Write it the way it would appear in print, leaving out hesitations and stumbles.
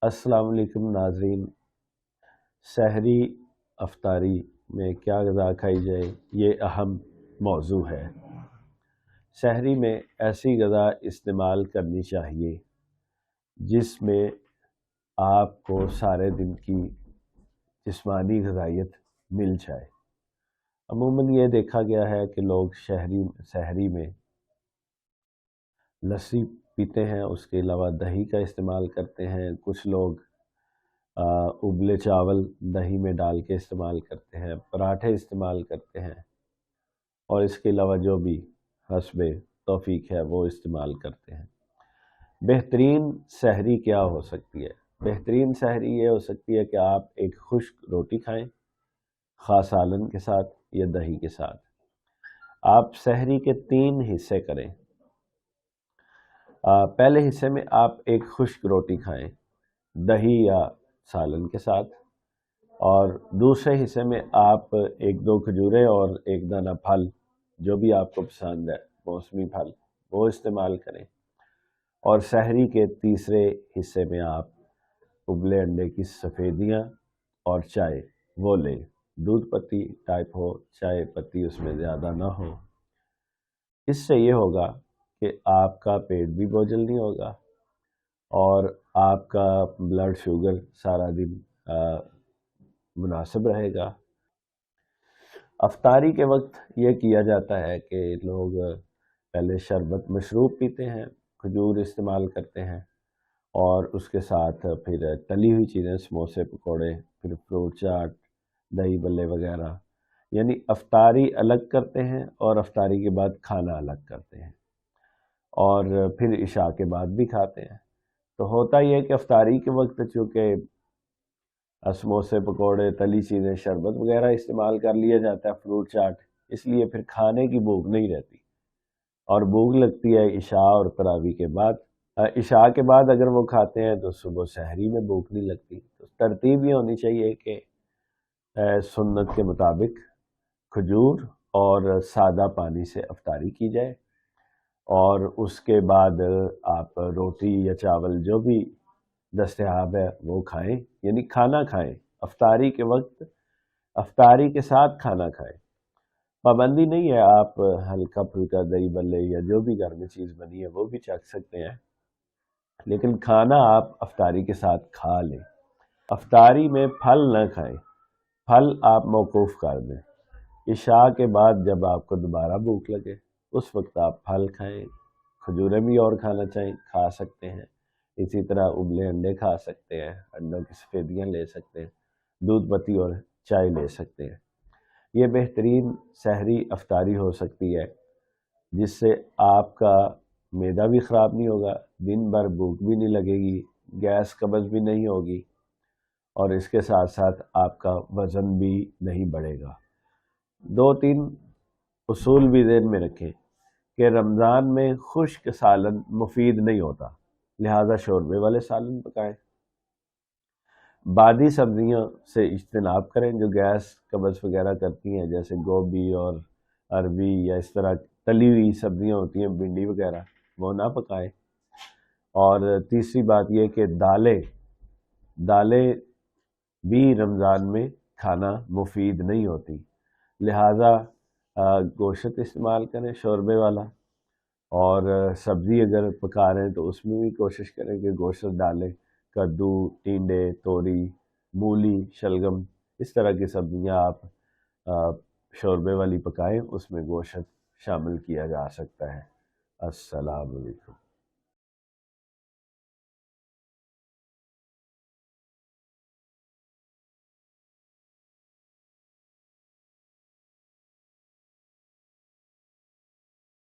अस्सलाम वालेकुम नाजरीन। सहरी अफ्तारी में क्या ग़िज़ा खाई जाए, ये अहम मौजू है। सहरी में ऐसी ग़िज़ा इस्तेमाल करनी चाहिए जिसमें आपको सारे दिन की जिस्मानी ग़िज़ाइयत मिल जाए। अमूमन ये देखा गया है कि लोग सहरी में लस्सी पीते हैं, उसके अलावा दही का इस्तेमाल करते हैं। कुछ लोग उबले चावल दही में डाल के इस्तेमाल करते हैं, पराठे इस्तेमाल करते हैं, और इसके अलावा जो भी हस्बे तौफीक है वो इस्तेमाल करते हैं। बेहतरीन सहरी क्या हो सकती है? बेहतरीन सहरी ये हो सकती है कि आप एक खुश्क रोटी खाएं, ख़ास सालन के साथ या दही के साथ। आप सहरी के 3 हिस्से करें। पहले हिस्से में आप एक खुश्क रोटी खाएं दही या सालन के साथ, और दूसरे हिस्से में आप 1-2 खजूरें और एक दाना फल, जो भी आपको पसंद है, मौसमी फल, वो इस्तेमाल करें। और सहरी के तीसरे हिस्से में आप उबले अंडे की सफ़ेदियाँ और चाय वो लें। दूध पत्ती टाइप हो, चाय पत्ती उसमें ज़्यादा ना हो। इससे ये होगा कि आपका पेट भी बोझल नहीं होगा और आपका ब्लड शुगर सारा दिन मुनासिब रहेगा। अफ्तारी के वक्त ये किया जाता है कि लोग पहले शरबत मशरूब पीते हैं, खजूर इस्तेमाल करते हैं, और उसके साथ फिर तली हुई चीज़ें, समोसे, पकोड़े, फिर फ्रूट चाट, दही बल्ले वगैरह। यानी अफ्तारी अलग करते हैं और अफ्तारी के बाद खाना अलग करते हैं, और फिर इशा के बाद भी खाते हैं। तो होता ही है कि अफ्तारी के वक्त चूँकि समोसे, पकोड़े, तली चीज़ें, शरबत वगैरह इस्तेमाल कर लिया जाता है, फ्रूट चाट, इसलिए फिर खाने की भूख नहीं रहती, और भूख लगती है इशा और तरावी के बाद। इशा के बाद अगर वो खाते हैं तो सुबह सहरी में भूख नहीं लगती। तो तरतीब ये होनी चाहिए कि सुन्नत के मुताबिक खजूर और सादा पानी से अफ्तारी की जाए, और उसके बाद आप रोटी या चावल जो भी दस्तयाब है वो खाएं, यानी खाना खाएं। अफ्तारी के वक्त अफ्तारी के साथ खाना खाएं। पाबंदी नहीं है, आप हल्का फुल्का दही बल्ले या जो भी घर में चीज़ बनी है वो भी चख सकते हैं, लेकिन खाना आप अफ्तारी के साथ खा लें। अफ्तारी में फल न खाएं, फल आप मौकूफ़ कर दें। इशा के बाद जब आपको दोबारा भूख लगे उस वक्त आप फल खाएं। खजूरें भी और खाना चाहें खा सकते हैं। इसी तरह उबले अंडे खा सकते हैं, अंडों की सफ़ेदियाँ ले सकते हैं, दूध पत्ती और चाय ले सकते हैं। ये बेहतरीन सहरी अफ्तारी हो सकती है जिससे आपका मैदा भी ख़राब नहीं होगा, दिन भर भूख भी नहीं लगेगी, गैस कब्ज़ भी नहीं होगी, और इसके साथ साथ आपका वज़न भी नहीं बढ़ेगा। 2-3 उसूल भी ज़हन में रखें कि रमज़ान में खुश्क सालन मुफीद नहीं होता, लिहाजा शोरबे वाले सालन पकाएं। बादी सब्जियों से इज्तनाब करें जो गैस कब्ज़ वगैरह करती हैं, जैसे गोभी और अरबी, या इस तरह तली हुई सब्जियां होती हैं, भिंडी वगैरह, वो ना पकाएं। और तीसरी बात यह कि दालें दालें भी रमज़ान में खाना मुफीद नहीं होती, लिहाजा गोश्त इस्तेमाल करें शोरबे वाला, और सब्ज़ी अगर पका रहे हैं तो उसमें भी कोशिश करें कि गोश्त डालें। कद्दू, टिंडे, तोरी, मूली, शलगम, इस तरह की सब्ज़ियाँ आप शोरबे वाली पकाएं, उसमें गोश्त शामिल किया जा सकता है। अस्सलाम वालेकुम।